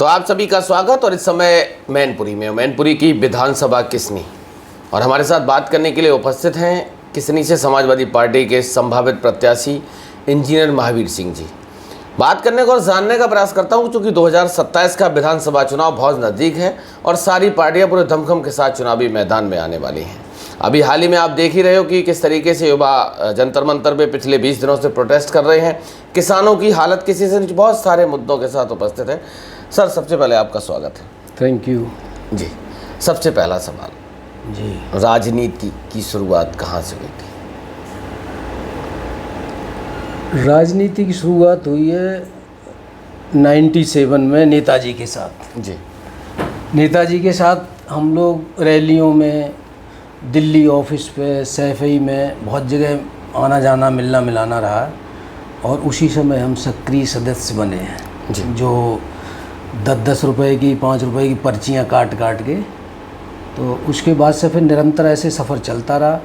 तो आप सभी का स्वागत। और इस समय मैनपुरी की विधानसभा किसनी, और हमारे साथ बात करने के लिए उपस्थित हैं किसनी से समाजवादी पार्टी के संभावित प्रत्याशी इंजीनियर महावीर सिंह जी। बात करने को और जानने का प्रयास करता हूं क्योंकि 2027 का विधानसभा चुनाव बहुत नज़दीक है और सारी पार्टियां पूरे दमखम के साथ चुनावी मैदान में आने वाली हैं। अभी हाल ही में आप देख ही रहे हो कि किस तरीके से युवा जंतर मंतर पे पिछले 20 दिनों से प्रोटेस्ट कर रहे हैं। किसानों की हालत किसी से नहीं, बहुत सारे मुद्दों के साथ उपस्थित है। सर, सबसे पहले आपका स्वागत है। थैंक यू जी। सबसे पहला सवाल जी, राजनीति की शुरुआत कहाँ से हुई थी? राजनीति की शुरुआत हुई है 97 में नेताजी के साथ। जी। नेताजी के साथ हम लोग रैलियों में, दिल्ली ऑफिस पे, सैफई में बहुत जगह आना जाना मिलना मिलाना रहा और उसी समय हम सक्रिय सदस्य बने हैं जी। जो 10-10 रुपए की, 5 रुपए की पर्चियाँ काट के। तो उसके बाद से फिर निरंतर ऐसे सफ़र चलता रहा।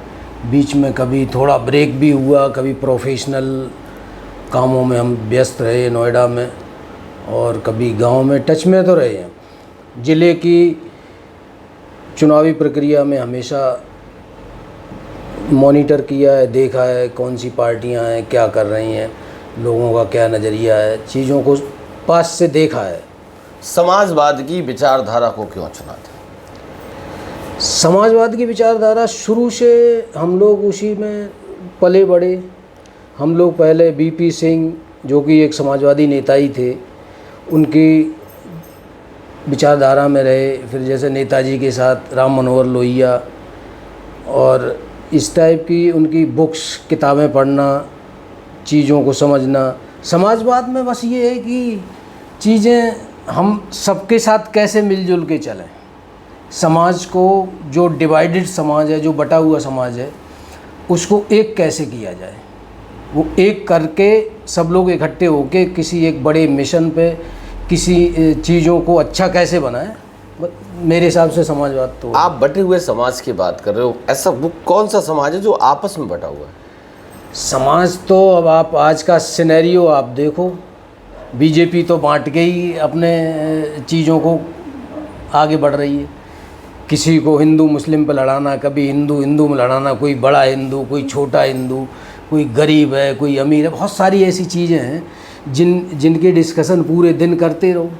बीच में कभी थोड़ा ब्रेक भी हुआ, कभी प्रोफेशनल कामों में हम व्यस्त रहे नोएडा में, और कभी गांव में टच में तो रहे हैं। ज़िले की चुनावी प्रक्रिया में हमेशा मॉनिटर किया है, देखा है कौन सी पार्टियां हैं, क्या कर रही हैं, लोगों का क्या नज़रिया है, चीज़ों को पास से देखा है। समाजवाद की विचारधारा को क्यों चुना था? समाजवाद की विचारधारा शुरू से हम लोग उसी में पले बड़े। हम लोग पहले बीपी सिंह, जो कि एक समाजवादी नेता ही थे, उनकी विचारधारा में रहे। फिर जैसे नेताजी के साथ राम मनोहर लोहिया और इस टाइप की उनकी बुक्स, किताबें पढ़ना, चीज़ों को समझना। समाजवाद में बस ये है कि चीज़ें हम सबके साथ कैसे मिलजुल के चलें। समाज को, जो डिवाइडेड समाज है, जो बटा हुआ समाज है, उसको एक कैसे किया जाए। वो एक करके सब लोग इकट्ठे होके किसी एक बड़े मिशन पे किसी चीज़ों को अच्छा कैसे बनाएं। मेरे हिसाब से समाजवाद तो। आप बटे हुए समाज की बात कर रहे हो, ऐसा वो कौन सा समाज है जो आपस में बटा हुआ है? समाज तो अब आप आज का सिनेरियो आप देखो, बीजेपी तो बांट के ही अपने चीज़ों को आगे बढ़ रही है। किसी को हिंदू मुस्लिम पे लड़ाना, कभी हिंदू हिंदू में लड़ाना, कोई बड़ा हिंदू, कोई छोटा हिंदू, कोई गरीब है, कोई अमीर है। बहुत सारी ऐसी चीज़ें हैं जिनके डिस्कशन पूरे दिन करते रहो।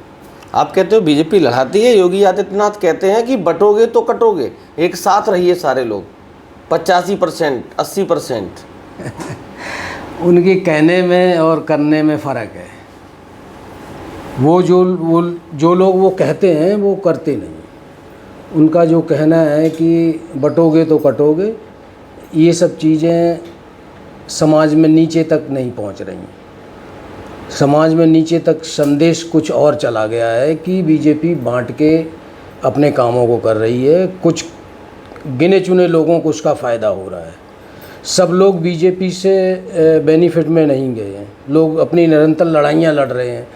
आप कहते हो बीजेपी लड़ाती है, योगी आदित्यनाथ कहते हैं कि बटोगे तो कटोगे, एक साथ रहिए सारे लोग। 85%, 80%। उनके कहने में और करने में फ़र्क है। वो जो लोग वो कहते हैं वो करते नहीं। उनका जो कहना है कि बटोगे तो कटोगे, ये सब चीज़ें समाज में नीचे तक नहीं पहुंच रही हैं। समाज में नीचे तक संदेश कुछ और चला गया है कि बीजेपी बांट के अपने कामों को कर रही है। कुछ गिने चुने लोगों को उसका फ़ायदा हो रहा है। सब लोग बीजेपी से बेनिफिट में नहीं गए हैं। लोग अपनी निरंतर लड़ाइयाँ लड़ रहे हैं।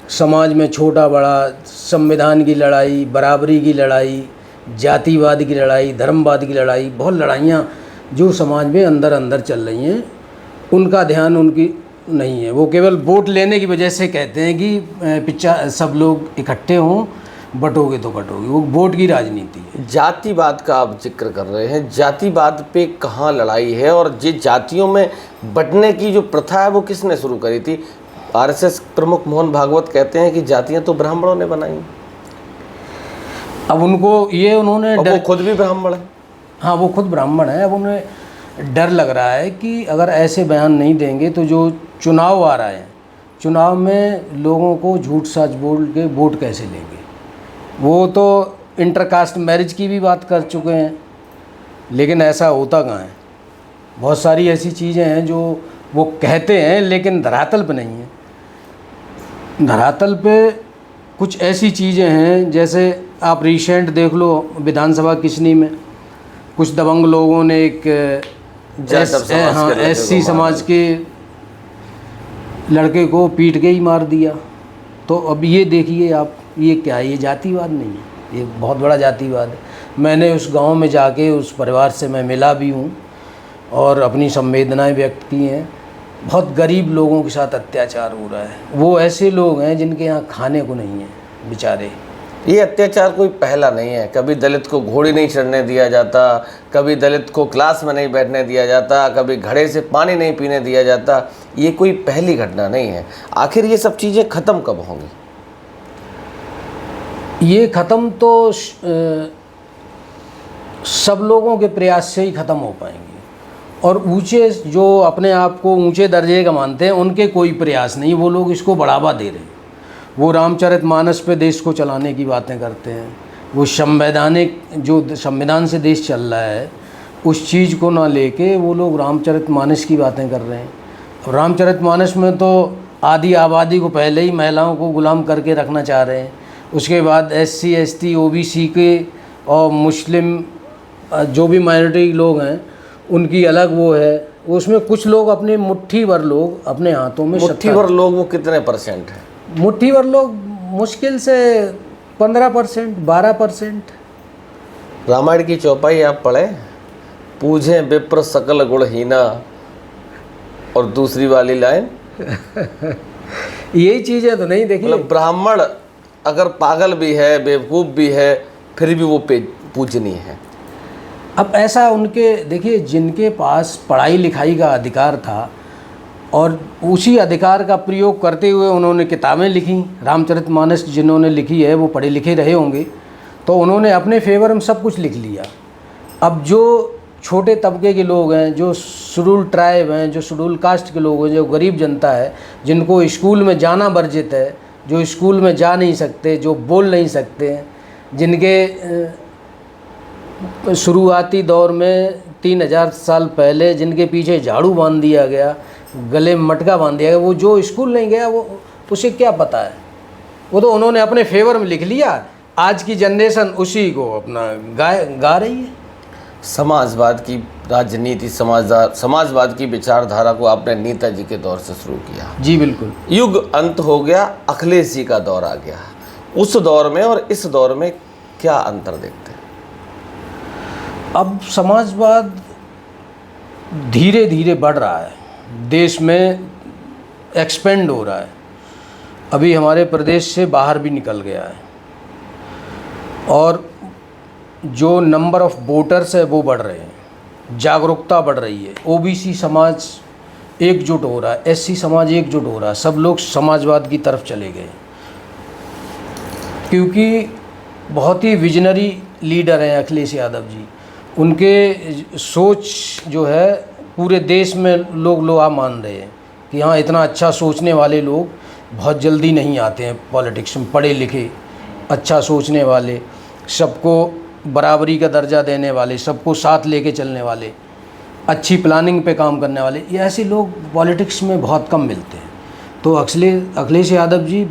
समाज में छोटा बड़ा, संविधान की लड़ाई, बराबरी की लड़ाई, जातिवाद की लड़ाई, धर्मवाद की लड़ाई, बहुत लड़ाइयाँ जो समाज में अंदर अंदर चल रही हैं, उनका ध्यान उनकी नहीं है। वो केवल वोट लेने की वजह से कहते हैं कि सब लोग इकट्ठे हों, बटोगे तो कटोगे। वो वोट की राजनीति है। जातिवाद का आप जिक्र कर रहे हैं, जातिवाद पे कहाँ लड़ाई है? और ये जातियों में बंटने की जो प्रथा है वो किसने शुरू करी थी? आरएसएस प्रमुख मोहन भागवत कहते हैं कि जातियां तो ब्राह्मणों ने बनाई। अब उनको ये उन्होंने वो खुद भी ब्राह्मण है। हाँ, वो खुद ब्राह्मण है। अब उन्हें डर लग रहा है कि अगर ऐसे बयान नहीं देंगे तो जो चुनाव आ रहा है, चुनाव में लोगों को झूठ सच बोल के वोट कैसे लेंगे। वो तो इंटरकास्ट मैरिज की भी बात कर चुके हैं, लेकिन ऐसा होता कहाँ है। बहुत सारी ऐसी चीज़ें हैं जो वो कहते हैं लेकिन धरातल पे नहीं है। धरातल पे कुछ ऐसी चीज़ें हैं, जैसे आप रिसेंट देख लो विधानसभा किसनी में कुछ दबंग लोगों ने एक एससी समाज के लड़के को पीट के ही मार दिया। तो अब ये देखिए आप, ये क्या है? ये जातिवाद नहीं है, ये बहुत बड़ा जातिवाद है। मैंने उस गांव में जाके उस परिवार से मैं मिला भी हूँ और अपनी संवेदनाएं व्यक्त की हैं। बहुत गरीब लोगों के साथ अत्याचार हो रहा है। वो ऐसे लोग हैं जिनके यहाँ खाने को नहीं है। बेचारे। ये अत्याचार कोई पहला नहीं है। कभी दलित को घोड़ी नहीं चढ़ने दिया जाता, कभी दलित को क्लास में नहीं बैठने दिया जाता, कभी घड़े से पानी नहीं पीने दिया जाता। ये कोई पहली घटना नहीं है। आखिर ये सब चीज़ें ख़त्म कब होंगी? ये ख़त्म तो सब लोगों के प्रयास से ही ख़त्म हो पाएंगी। और ऊंचे जो अपने आप को ऊंचे दर्जे का मानते हैं, उनके कोई प्रयास नहीं, वो लोग इसको बढ़ावा दे रहे हैं। वो रामचरितमानस पे देश को चलाने की बातें करते हैं। वो संवैधानिक जो संविधान से देश चल रहा है उस चीज़ को ना लेके वो लोग रामचरितमानस की बातें कर रहे हैं। अब रामचरितमानस में तो आधी आबादी को पहले ही महिलाओं को गुलाम करके रखना चाह रहे हैं। उसके बाद SC ST OBC के और मुस्लिम जो भी माइनॉरिटी लोग हैं उनकी अलग वो है। उसमें कुछ लोग अपने मुट्ठी भर लोग अपने हाथों में मुट्ठी भर लोग वो कितने % है? मुट्ठी भर लोग मुश्किल से 15% 12%। रामायण की चौपाई आप पढ़े, पूछे विप्र सकल गुणहीना, और दूसरी वाली लाइन यही चीज़ें तो नहीं देखी। मतलब ब्राह्मण अगर पागल भी है, बेवकूफ़ भी है, फिर भी वो पूजनीय है। अब ऐसा उनके देखिए, जिनके पास पढ़ाई लिखाई का अधिकार था और उसी अधिकार का प्रयोग करते हुए उन्होंने किताबें लिखी, रामचरितमानस जिन्होंने लिखी है वो पढ़े लिखे रहे होंगे, तो उन्होंने अपने फेवर में सब कुछ लिख लिया। अब जो छोटे तबके के लोग हैं, जो शेड्यूल ट्राइब हैं, जो शेड्यूल कास्ट के लोग हैं, जो गरीब जनता है, जिनको स्कूल में जाना वर्जित है, जो स्कूल में जा नहीं सकते, जो बोल नहीं सकते हैं, जिनके शुरुआती दौर में 3000 साल पहले जिनके पीछे झाड़ू बांध दिया गया, गले में मटका बांध दिया गया, वो जो स्कूल नहीं गया वो उसे क्या पता है? वो तो उन्होंने अपने फेवर में लिख लिया। आज की जनरेशन उसी को अपना गा रही है। समाजवाद की राजनीति, समाजवाद की विचारधारा को आपने नेताजी के दौर से शुरू किया। जी बिल्कुल। युग अंत हो गया, अखिलेश जी का दौर आ गया। उस दौर में और इस दौर में क्या अंतर देखते हैं? अब समाजवाद धीरे धीरे बढ़ रहा है, देश में एक्सपेंड हो रहा है। अभी हमारे प्रदेश से बाहर भी निकल गया है और जो नंबर ऑफ वोटर्स है वो बढ़ रहे हैं, जागरूकता बढ़ रही है। OBC समाज एकजुट हो रहा है, SC समाज एकजुट हो रहा है, सब लोग समाजवाद की तरफ चले गए क्योंकि बहुत ही विजनरी लीडर हैं अखिलेश यादव जी। उनके सोच जो है पूरे देश में लोग लोहा मान रहे हैं कि हाँ, इतना अच्छा सोचने वाले लोग बहुत जल्दी नहीं आते हैं पॉलिटिक्स में। पढ़े लिखे, अच्छा सोचने वाले, सबको बराबरी का दर्जा देने वाले, सबको साथ लेके चलने वाले, अच्छी प्लानिंग पे काम करने वाले, ये ऐसे लोग पॉलिटिक्स में बहुत कम मिलते हैं। तो अखिलेश यादव जी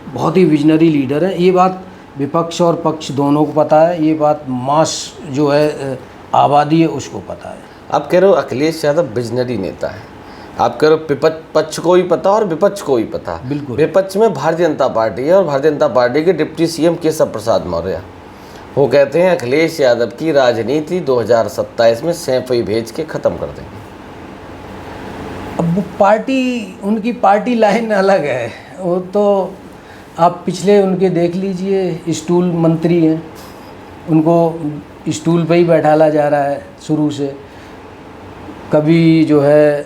बहुत ही विजनरी लीडर हैं। ये बात विपक्ष और पक्ष दोनों को पता है, ये बात मास जो है आबादी है उसको पता है। आप कह रहे हो अखिलेश यादव विजनरी नेता है, आप कह रहे हो विपक्ष पक्ष को ही पता और विपक्ष को ही पता। बिल्कुल। विपक्ष में भारतीय जनता पार्टी है और भारतीय जनता पार्टी के डिप्टी CM केशव प्रसाद मौर्य, वो कहते हैं अखिलेश यादव की राजनीति 2027 में सैफई भेज के ख़त्म कर देंगे। अब वो पार्टी, उनकी पार्टी लाइन अलग है। वो तो आप पिछले उनके देख लीजिए, स्टूल मंत्री हैं, उनको स्टूल पे ही बैठाला जा रहा है शुरू से। कभी जो है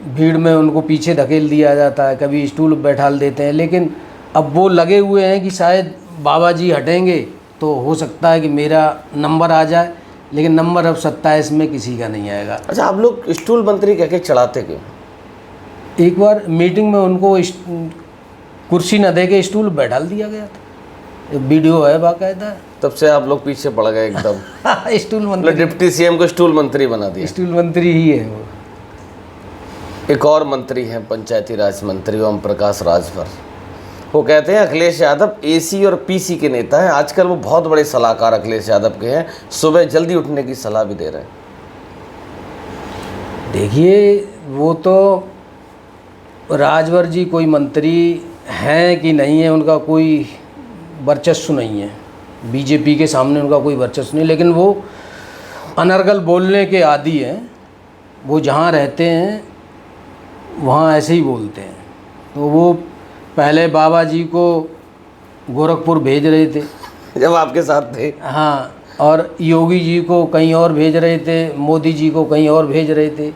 भीड़ में उनको पीछे धकेल दिया जाता है, कभी स्टूल बैठाल देते हैं। लेकिन अब वो लगे हुए हैं कि शायद बाबा जी हटेंगे तो हो सकता है कि मेरा नंबर आ जाए, लेकिन नंबर अब 27 में किसी का नहीं आएगा। अच्छा, आप लोग स्टूल मंत्री कह के चढ़ाते क्यों? एक बार मीटिंग में उनको कुर्सी न दे के स्टूल बैठाल दिया गया था, वीडियो है बाकायदा। तब से आप लोग पीछे पड़ गए एकदम। स्टूल मंत्री, डिप्टी CM को स्टूल मंत्री बना दिया। स्टूल मंत्री ही है वो। एक और मंत्री हैं पंचायती राज मंत्री ओम प्रकाश राजभर, वो कहते हैं अखिलेश यादव AC और PC के नेता हैं। आजकल वो बहुत बड़े सलाहकार अखिलेश यादव के हैं, सुबह जल्दी उठने की सलाह भी दे रहे हैं। देखिए, वो तो राजभर जी कोई मंत्री हैं कि नहीं है, उनका कोई वर्चस्व नहीं है, BJP के सामने उनका कोई वर्चस्व नहीं। लेकिन वो अनर्गल बोलने के आदी हैं, वो जहाँ रहते हैं वहाँ ऐसे ही बोलते हैं। तो वो पहले बाबा जी को गोरखपुर भेज रहे थे। जब आपके साथ थे। हाँ, और योगी जी को कहीं और भेज रहे थे, मोदी जी को कहीं और भेज रहे थे।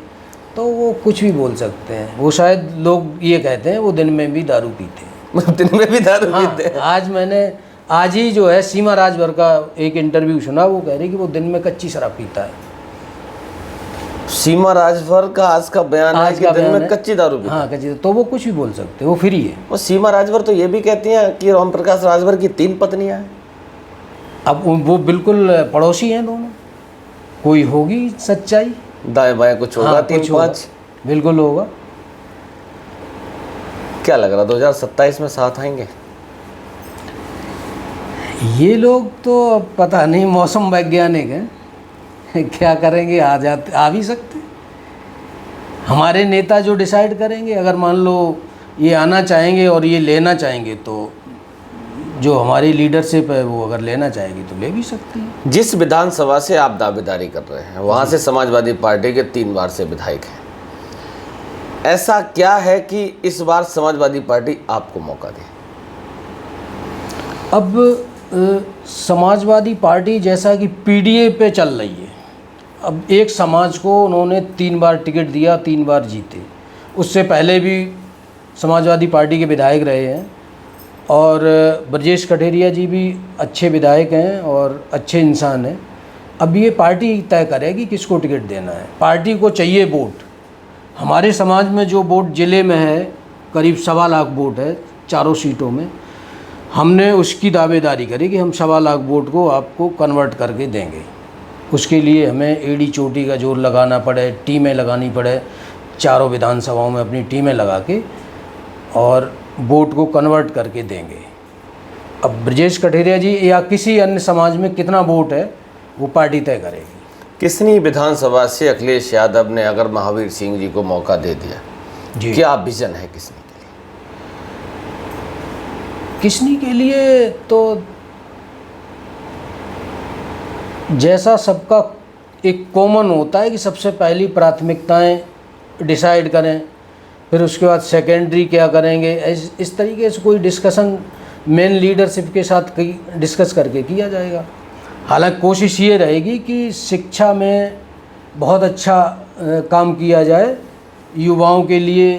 तो वो कुछ भी बोल सकते हैं। वो शायद लोग ये कहते हैं वो दिन में भी दारू पीते हैं। दिन में भी दारू हाँ, पीते हैं। आज ही जो है सीमा राजभर का एक इंटरव्यू सुना, वो कह रही कि वो दिन में कच्ची शराब पीता है। सीमा राजभर का आज का बयान है कि दिन में कच्ची दारू पीता है। हाँ, कच्ची। तो वो कुछ भी बोल सकते हैं, वो फ्री है। वो सीमा राजभर तो ये भी कहती हैं कि राम प्रकाश राजभर की 3 पत्नियां हैं। अब वो बिल्कुल पड़ोसी हैं दोनों, कोई होगी सच्चाई, दाएं बाएं कुछ होगा। हाँ, 3-5 बिल्कुल होगा। क्या लग रहा 2027 में साथ आएंगे? ये लोग तो अब पता नहीं, मौसम वैज्ञानिक हैं, क्या करेंगे, आ भी सकते। हमारे नेता जो डिसाइड करेंगे, अगर मान लो ये आना चाहेंगे और ये लेना चाहेंगे, तो जो हमारी लीडरशिप है वो अगर लेना चाहेगी तो ले भी सकती है। जिस विधानसभा से आप दावेदारी कर रहे हैं वहाँ से समाजवादी पार्टी के 3 बार से विधायक हैं। ऐसा क्या है कि इस बार समाजवादी पार्टी आपको मौका दे? अब समाजवादी पार्टी जैसा कि पीडीए पे चल रही है, अब एक समाज को उन्होंने 3 बार टिकट दिया, 3 बार जीते। उससे पहले भी समाजवादी पार्टी के विधायक रहे हैं, और ब्रजेश कठेरिया जी भी अच्छे विधायक हैं और अच्छे इंसान हैं। अब ये पार्टी तय करेगी किसको टिकट देना है। पार्टी को चाहिए वोट। हमारे समाज में जो वोट ज़िले में है, करीब 1.25 लाख वोट है 4 सीटों में। हमने उसकी दावेदारी करी कि हम 1.25 लाख वोट को आपको कन्वर्ट करके देंगे। उसके लिए हमें एड़ी चोटी का जोर लगाना पड़े, टीमें लगानी पड़े, चारों विधानसभाओं में अपनी टीमें लगा के और वोट को कन्वर्ट करके देंगे। अब ब्रजेश कठेरिया जी या किसी अन्य समाज में कितना वोट है वो पार्टी तय करेगी। किसनी विधानसभा से अखिलेश यादव ने अगर महावीर सिंह जी को मौका दे दिया जी, क्या विजन है किसनी के लिए? किसनी के लिए तो जैसा सबका एक कॉमन होता है कि सबसे पहली प्राथमिकताएं डिसाइड करें, फिर उसके बाद सेकेंडरी क्या करेंगे, इस तरीके से कोई डिस्कशन मेन लीडरशिप के साथ डिस्कस करके किया जाएगा। हालांकि कोशिश ये रहेगी कि शिक्षा में बहुत अच्छा काम किया जाए, युवाओं के लिए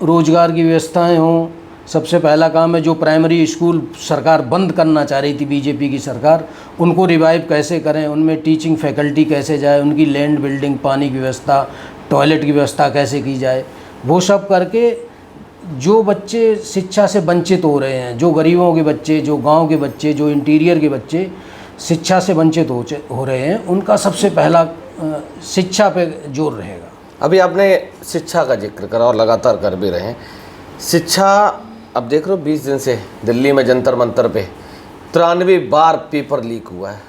रोज़गार की व्यवस्थाएं हों। सबसे पहला काम है जो प्राइमरी स्कूल सरकार बंद करना चाह रही थी बीजेपी की सरकार, उनको रिवाइव कैसे करें, उनमें टीचिंग फैकल्टी कैसे जाए, उनकी लैंड बिल्डिंग, पानी की व्यवस्था, टॉयलेट की व्यवस्था कैसे की जाए। वो सब करके जो बच्चे शिक्षा से वंचित हो रहे हैं, जो गरीबों के बच्चे, जो गांव के बच्चे, जो इंटीरियर के बच्चे शिक्षा से वंचित हो रहे हैं, उनका सबसे पहला शिक्षा पे जोर रहेगा। अभी आपने शिक्षा का जिक्र करा और लगातार कर भी रहे हैं। शिक्षा, अब देख रहे हो 20 दिन से दिल्ली में जंतर मंतर पे 93 बार पेपर लीक हुआ है,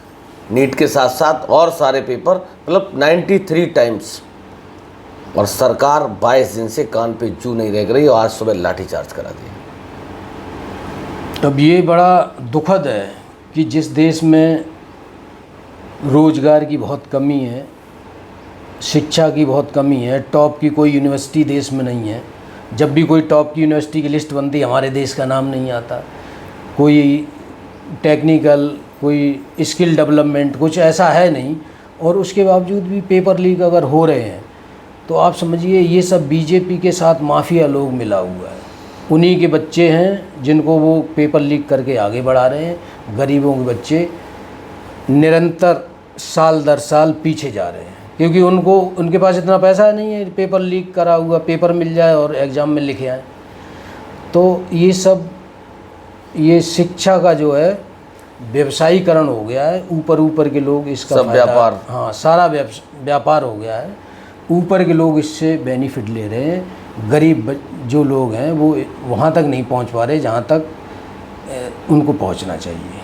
नीट के साथ साथ और सारे पेपर, मतलब 93 टाइम्स। और सरकार 22 दिन से कान पे जू नहीं रह रही और आज सुबह लाठीचार्ज करा दिया। अब ये बड़ा दुखद है कि जिस देश में रोज़गार की बहुत कमी है, शिक्षा की बहुत कमी है, टॉप की कोई यूनिवर्सिटी देश में नहीं है। जब भी कोई टॉप की यूनिवर्सिटी की लिस्ट बनती हमारे देश का नाम नहीं आता। कोई टेक्निकल, कोई स्किल डेवलपमेंट कुछ ऐसा है नहीं, और उसके बावजूद भी पेपर लीक अगर हो रहे हैं तो आप समझिए ये सब बीजेपी के साथ माफिया लोग मिला हुआ है। उन्हीं के बच्चे हैं जिनको वो पेपर लीक करके आगे बढ़ा रहे हैं। गरीबों के बच्चे निरंतर साल दर साल पीछे जा रहे हैं, क्योंकि उनके पास इतना पैसा नहीं है पेपर लीक करा हुआ पेपर मिल जाए और एग्ज़ाम में लिखे आए। तो ये शिक्षा का जो है व्यवसायीकरण हो गया है। ऊपर के लोग इसका सब व्यापार, हाँ, सारा व्यापार हो गया है। ऊपर के लोग इससे बेनिफिट ले रहे हैं। गरीब जो लोग हैं वो वहाँ तक नहीं पहुँच पा रहे जहाँ तक उनको पहुँचना चाहिए।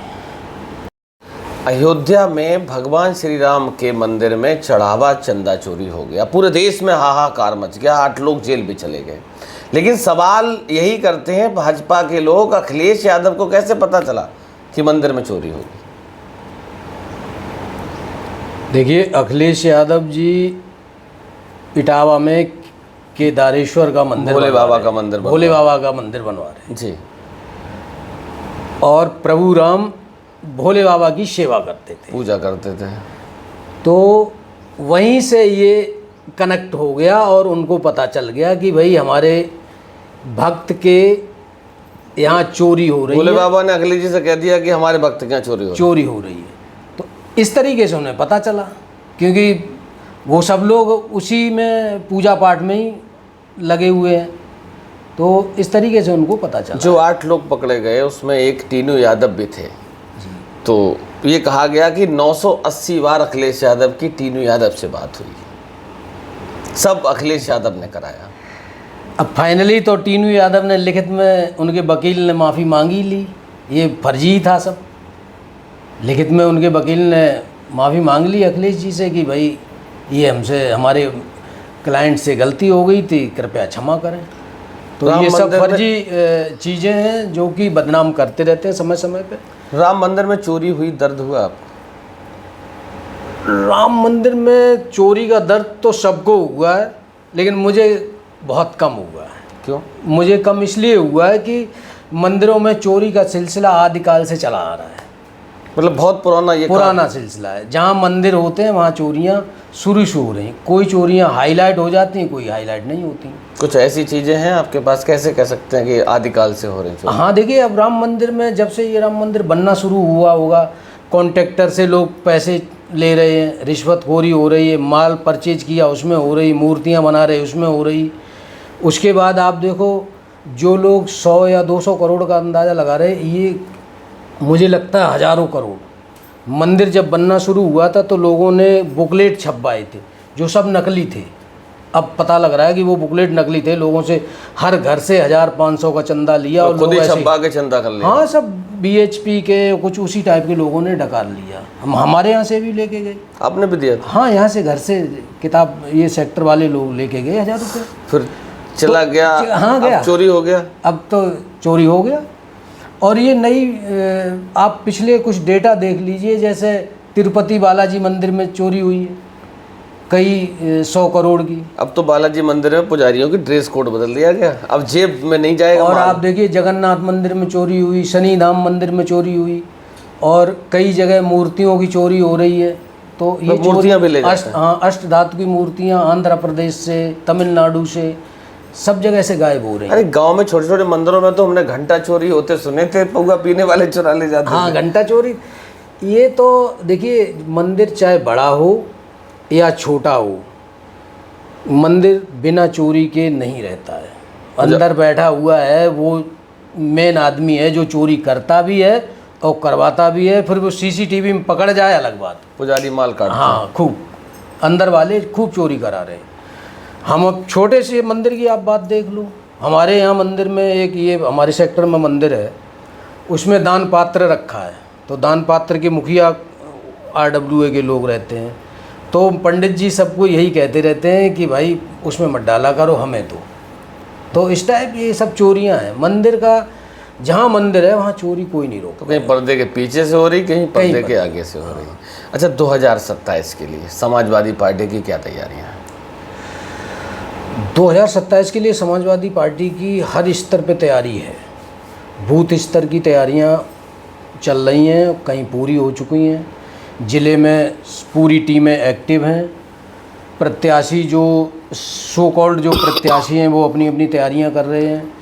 अयोध्या में भगवान श्री राम के मंदिर में चढ़ावा चंदा चोरी हो गया, पूरे देश में हाहाकार मच गया, 8 लोग जेल भी चले गए। लेकिन सवाल यही करते हैं भाजपा के लोग, अखिलेश यादव को कैसे पता चला कि मंदिर में चोरी होगी? देखिए, अखिलेश यादव जी इटावा में केदारेश्वर का मंदिर, भोले बाबा का मंदिर बनवा रहे हैं जी। और प्रभु राम भोले बाबा की सेवा करते थे, पूजा करते थे। तो वहीं से ये कनेक्ट हो गया और उनको पता चल गया कि भाई हमारे भक्त के यहाँ चोरी हो रही भोले है, बाबा ने अखिलेश जी से कह दिया कि हमारे भक्त के यहाँ चोरी हो रही है। तो इस तरीके से उन्हें पता चला, क्योंकि वो सब लोग उसी में पूजा पाठ में ही लगे हुए हैं, तो इस तरीके से उनको पता चला। जो 8 लोग पकड़े गए उसमें एक टीनू यादव भी थे। तो ये कहा गया कि 980 बार अखिलेश यादव की टीनू यादव से बात हुई, सब अखिलेश यादव ने कराया। अब फाइनली तो टीनू यादव ने लिखित में, उनके वकील ने माफ़ी मांगी ली, ये फर्जी ही था सब। लिखित में उनके वकील ने माफ़ी मांग ली अखिलेश जी से कि भाई ये हमसे, हमारे क्लाइंट से गलती हो गई थी, कृपया क्षमा करें। तो राम ये सब मंदिर फर्जी चीज़ें हैं जो कि बदनाम करते रहते हैं समय समय पे। राम मंदिर में चोरी हुई, दर्द हुआ आपको? राम मंदिर में चोरी का दर्द तो सबको हुआ है, लेकिन मुझे बहुत कम हुआ है। क्यों? मुझे कम इसलिए हुआ है कि मंदिरों में चोरी का सिलसिला आदिकाल से चला आ रहा है, मतलब बहुत पुराना सिलसिला है। जहाँ मंदिर होते हैं वहाँ चोरियाँ शुरू से हो रही हैं। कोई चोरियाँ हाईलाइट हो जाती हैं, कोई हाईलाइट नहीं होती। कुछ ऐसी चीज़ें हैं आपके पास, कैसे कह सकते हैं कि आदिकाल से हो रही चोरी? हाँ देखिए, अब राम मंदिर में जब से ये राम मंदिर बनना शुरू हुआ होगा, कॉन्ट्रैक्टर से लोग पैसे ले रहे हैं, रिश्वतखोरी हो रही है, माल परचेज किया उसमें हो रही, मूर्तियाँ बना रहे उसमें हो रही। उसके बाद आप देखो, जो लोग 100 या 200 करोड़ का अंदाज़ा लगा रहे, ये मुझे लगता है हज़ारों करोड़। मंदिर जब बनना शुरू हुआ था तो लोगों ने बुकलेट छपवाए थे जो सब नकली थे। अब पता लग रहा है कि वो बुकलेट नकली थे। लोगों से हर घर से 1000-500 का चंदा लिया और खुद ही छपवा के चंदा कर लिया। हाँ, सब BHP के कुछ उसी टाइप के लोगों ने डकार लिया। हम हमारे यहाँ से भी लेके गए। आपने भी दिया था? हाँ, यहाँ से घर से किताब ये सेक्टर वाले लोग लेके गए 1000 रुपये। फिर चला गया? हाँ गया। अब चोरी हो गया? अब तो चोरी हो गया। और ये नई, आप पिछले कुछ डेटा देख लीजिए, जैसे तिरुपति बालाजी मंदिर में चोरी हुई है कई 100 करोड़ की। अब तो बालाजी मंदिर में पुजारियों की ड्रेस कोड बदल दिया गया, अब जेब में नहीं जाएगा। और आप देखिए, जगन्नाथ मंदिर में चोरी हुई, शनि धाम मंदिर में चोरी हुई, और कई जगह मूर्तियों की चोरी हो रही है। तो ये मूर्तियाँ भी ले जाते हैं। हाँ, अष्ट धातु की मूर्तियाँ आंध्र प्रदेश से, तमिलनाडु से, सब जगह से गायब हो रही हैं। अरे गांव में छोटे छोटे मंदिरों में तो हमने घंटा चोरी होते सुने थे, पौवा पीने वाले चुरा ले जाते। हाँ, घंटा चोरी। ये तो देखिए, मंदिर चाहे बड़ा हो या छोटा हो, मंदिर बिना चोरी के नहीं रहता है। अंदर बैठा हुआ है वो मेन आदमी है जो चोरी करता भी है और करवाता भी है। फिर वो CCTV में पकड़ जाए अलग बात। पुजारी माल काटते। हाँ, खूब अंदर वाले खूब चोरी करा रहे हैं। हम अब छोटे से मंदिर की आप बात देख लो। हमारे यहाँ मंदिर में एक, ये हमारे सेक्टर में मंदिर है, उसमें दान पात्र रखा है। तो दान पात्र के मुखिया RWA के लोग रहते हैं, तो पंडित जी सबको यही कहते रहते हैं कि भाई उसमें मत डाला करो, हमें दो। तो इस टाइप ये सब चोरियां हैं। मंदिर का, जहाँ मंदिर है वहाँ चोरी कोई नहीं रोक। तो कहीं पर्दे के पीछे से हो रही, कहीं पर्दे के आगे से हो रही। अच्छा, 2027 के लिए समाजवादी पार्टी की क्या तैयारियाँ हैं? 2027 के लिए समाजवादी पार्टी की हर स्तर पे तैयारी है। बूथ स्तर की तैयारियां चल रही हैं, कहीं पूरी हो चुकी हैं। ज़िले में पूरी टीमें एक्टिव हैं। प्रत्याशी जो सो कॉल्ड जो प्रत्याशी हैं वो अपनी अपनी तैयारियां कर रहे हैं,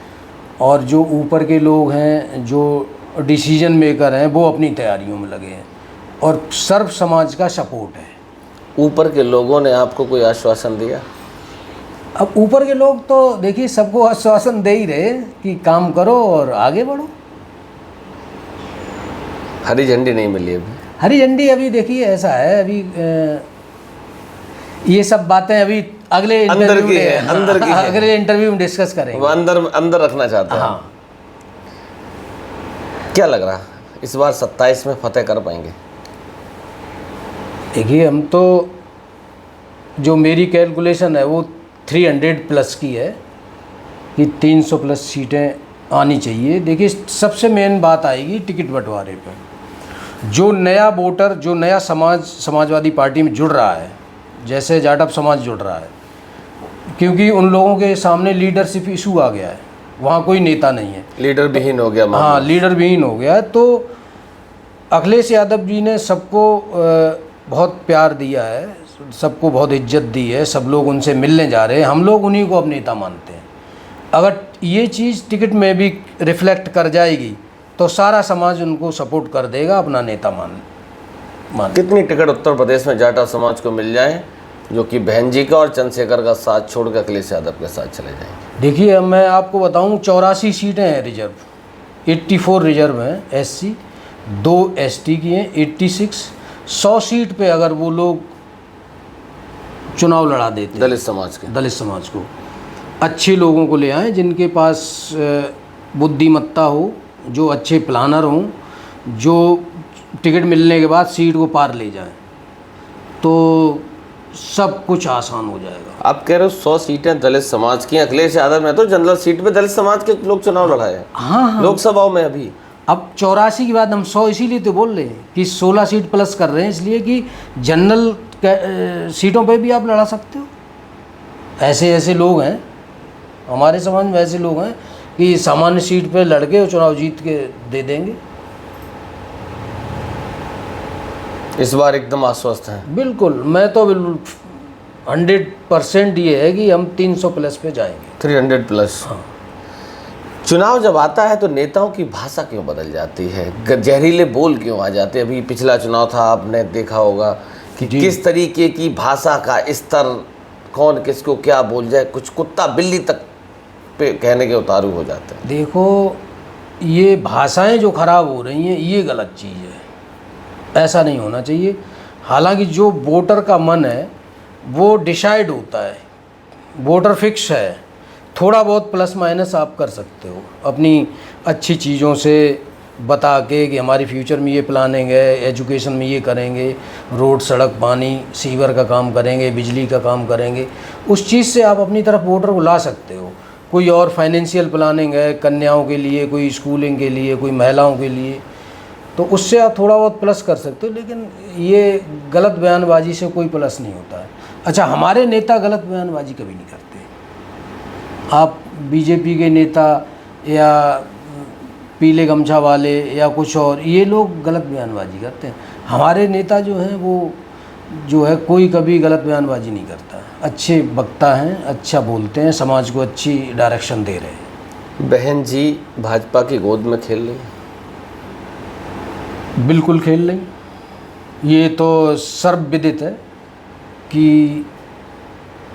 और जो ऊपर के लोग हैं, जो डिसीजन मेकर हैं, वो अपनी तैयारियों में लगे हैं, और सर्व समाज का सपोर्ट है। ऊपर के लोगों ने आपको कोई आश्वासन दिया? अब ऊपर के लोग तो देखिए सबको आश्वासन दे ही रहे कि काम करो और आगे बढ़ो। हरी झंडी नहीं मिली अभी? हरी झंडी अभी देखिए ऐसा है, अभी ये सब बातें अभी अगले अंदर की है, अंदर की है। अगले इंटरव्यू में डिस्कस करेंगे। वो अंदर रखना चाहते हैं। हाँ। क्या लग रहा इस बार 27 में फतेह कर पाएंगे? देखिए, हम तो, जो मेरी कैलकुलेशन है वो 300 प्लस की है कि 300 प्लस सीटें आनी चाहिए। देखिए, सबसे मेन बात आएगी टिकट बंटवारे पे। जो नया वोटर, जो नया समाजवादी पार्टी में जुड़ रहा है, जैसे जाटव समाज जुड़ रहा है, क्योंकि उन लोगों के सामने लीडरशिप इशू आ गया है। वहाँ कोई नेता नहीं है, लीडर विहीन हो गया मामला। हाँ लीडर विहीन हो गया है। तो अखिलेश यादव जी ने सबको बहुत प्यार दिया है, सबको बहुत इज्जत दी है, सब लोग उनसे मिलने जा रहे हैं, हम लोग उन्हीं को अब नेता मानते हैं। अगर ये चीज़ टिकट में भी रिफ्लेक्ट कर जाएगी तो सारा समाज उनको सपोर्ट कर देगा, अपना नेता मान। कितनी टिकट उत्तर प्रदेश में जाटा समाज को मिल जाए जो कि बहन जी का और चंद्रशेखर का साथ छोड़कर अखिलेश यादव के साथ चले जाएं? देखिए अब मैं आपको बताऊं, 84 सीटें हैं रिजर्व, 84 रिजर्व हैं एससी, 2 एसटी की हैं, 86। 100 सीट पे अगर वो लोग चुनाव लड़ा देते हैं दलित समाज को, अच्छे लोगों को ले आएँ जिनके पास बुद्धिमत्ता हो, जो अच्छे प्लानर हों, जो टिकट मिलने के बाद सीट को पार ले जाएं, तो सब कुछ आसान हो जाएगा। आप कह रहे हो 100 सीटें दलित समाज की, अखिलेश यादव ने तो जनरल सीट पे दलित समाज के लोग चुनाव लड़ाए हैं। हाँ लोकसभाओं में अभी। अब 84 के बाद हम 100 इसीलिए तो बोल रहे हैं कि 16 सीट प्लस कर रहे हैं, इसलिए कि जनरल सीटों पे भी आप लड़ा सकते हो। ऐसे लोग हैं हमारे समाज में, ऐसे लोग हैं कि सामान्य सीट पे लड़के और चुनाव जीत के दे देंगे। इस बार एकदम आश्वस्त हैं? बिल्कुल, मैं तो बिल्कुल 100% ये है कि हम 300 प्लस पे जाएंगे। 300 प्लस। हाँ। चुनाव जब आता है तो नेताओं की भाषा क्यों बदल जाती है, जहरीले बोल क्यों आ जाते हैं? अभी पिछला चुनाव था, आपने देखा होगा कि किस तरीके की भाषा का स्तर, कौन किसको क्या बोल जाए, कुछ कुत्ता बिल्ली तक पे कहने के उतारू हो जाते हैं। देखो, ये भाषाएं जो खराब हो रही हैं ये गलत चीज़ है, ऐसा नहीं होना चाहिए। हालांकि जो वोटर का मन है वो डिसाइड होता है, वोटर फिक्स है, थोड़ा बहुत प्लस माइनस आप कर सकते हो अपनी अच्छी चीज़ों से बता के कि हमारी फ्यूचर में ये प्लानिंग है, एजुकेशन में ये करेंगे, रोड सड़क पानी सीवर का काम करेंगे, बिजली का काम करेंगे, उस चीज़ से आप अपनी तरफ वोटर को ला सकते हो। कोई और फाइनेंशियल प्लानिंग है कन्याओं के लिए, कोई स्कूलिंग के लिए, कोई महिलाओं के लिए, तो उससे आप थोड़ा बहुत प्लस कर सकते हो। लेकिन ये गलत बयानबाजी से कोई प्लस नहीं होता है। अच्छा, हमारे नेता गलत बयानबाजी कभी नहीं करते। आप बीजेपी के नेता या पीले गमछा वाले या कुछ और, ये लोग गलत बयानबाजी करते हैं। हमारे नेता जो हैं वो जो है कोई कभी गलत बयानबाजी नहीं करता, अच्छे वक्ता हैं, अच्छा बोलते हैं, समाज को अच्छी डायरेक्शन दे रहे हैं। बहन जी भाजपा की गोद में खेल रही हैं? बिल्कुल खेल रही। ये तो सर्वविदित है कि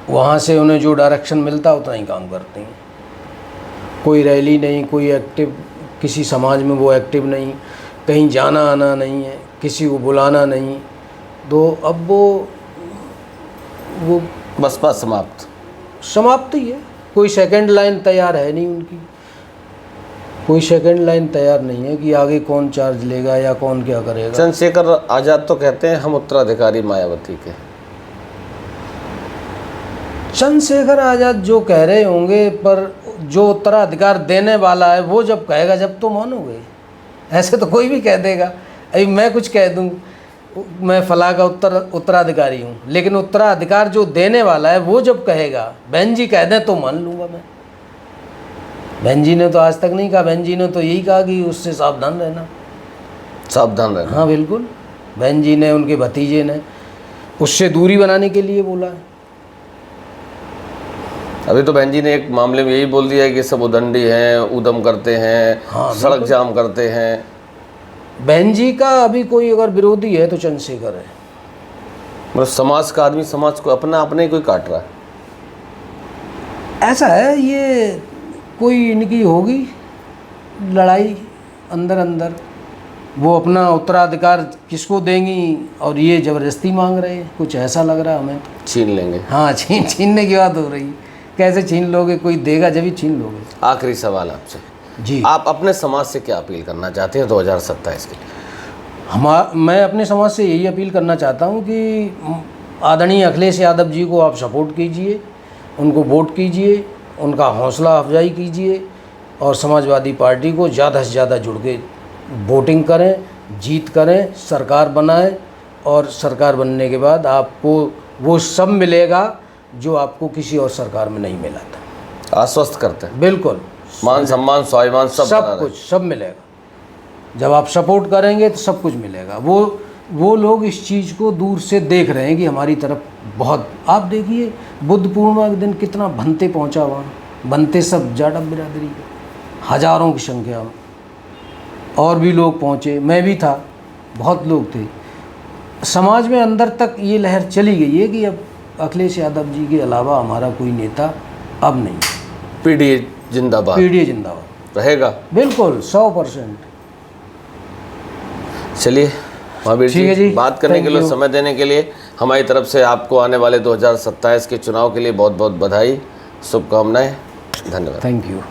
वहाँ से उन्हें जो डायरेक्शन मिलता है उतना ही काम करते हैं। कोई रैली नहीं, कोई एक्टिव, किसी समाज में वो एक्टिव नहीं, कहीं जाना आना नहीं है, किसी को बुलाना नहीं। तो अब वो बसपा समाप्त ही है। कोई सेकंड लाइन तैयार है नहीं उनकी, कोई सेकंड लाइन तैयार नहीं है कि आगे कौन चार्ज लेगा या कौन क्या करेगा। चंद्रशेखर आज़ाद तो कहते हैं हम उत्तराधिकारी मायावती के। चंद्रशेखर आज़ाद जो कह रहे होंगे, पर जो उत्तराधिकार देने वाला है वो जब कहेगा जब तो मानोगे। ऐसे तो कोई भी कह देगा, अभी मैं कुछ कह दूं मैं फला का उत्तराधिकारी हूँ, लेकिन उत्तराधिकार जो देने वाला है वो जब कहेगा, बहन जी कह दें तो मान लूँगा मैं। बहन जी ने तो आज तक नहीं कहा, बहन जी ने तो यही कहा कि उससे सावधान रहना। हाँ बिल्कुल, बहन जी ने, उनके भतीजे ने उससे दूरी बनाने के लिए बोला है। अभी तो बहन जी ने एक मामले में यही बोल दिया है कि सब उदंडी हैं, उदम करते हैं, हाँ, सड़क जाम करते हैं। बहन जी का अभी कोई अगर विरोधी है तो चंद्रशेखर है। मतलब समाज का आदमी समाज को अपने ही कोई काट रहा है, ऐसा है। ये कोई इनकी होगी लड़ाई अंदर अंदर, वो अपना उत्तराधिकार किसको देंगी और ये ज़बरदस्ती मांग रहे हैं, कुछ ऐसा लग रहा है हमें। छीन लेंगे। हाँ, छीनने की बात हो रही है। कैसे छीन लोगे? कोई देगा जब ही छीन लोगे। आखिरी सवाल आपसे जी, आप अपने समाज से क्या अपील करना चाहते हैं 2027 के लिए? मैं अपने समाज से यही अपील करना चाहता हूँ कि आदरणीय अखिलेश यादव जी को आप सपोर्ट कीजिए, उनको वोट कीजिए, उनका हौसला अफजाई कीजिए और समाजवादी पार्टी को ज़्यादा से ज़्यादा जुड़ के वोटिंग करें, जीत करें, सरकार बनाएं और सरकार बनने के बाद आपको वो सब मिलेगा जो आपको किसी और सरकार में नहीं मिला था। आश्वस्त करते हैं? बिल्कुल, मान सम्मान स्वाभिमान सब बना सब रहे। कुछ सब मिलेगा। जब आप सपोर्ट करेंगे तो सब कुछ मिलेगा। वो लोग इस चीज़ को दूर से देख रहे हैं कि हमारी तरफ बहुत, आप देखिए बुद्ध पूर्णिमा के दिन कितना भंते पहुंचा वहाँ, बनते सब जाटव बिरादरी के हज़ारों की संख्या में, और भी लोग पहुँचे, मैं भी था, बहुत लोग थे। समाज में अंदर तक ये लहर चली गई है कि अब अखिलेश यादव जी के अलावा हमारा कोई नेता अब नहीं। पीडीए जिंदाबाद पीडीए जिंदाबाद रहेगा। बिल्कुल 100%। चलिए महावीर ठीक है जी, जी, बात करने के thank लिए, you। समय देने के लिए हमारी तरफ से आपको आने वाले 2027 के चुनाव के लिए बहुत बहुत बधाई, शुभकामनाएं, धन्यवाद। Thank you.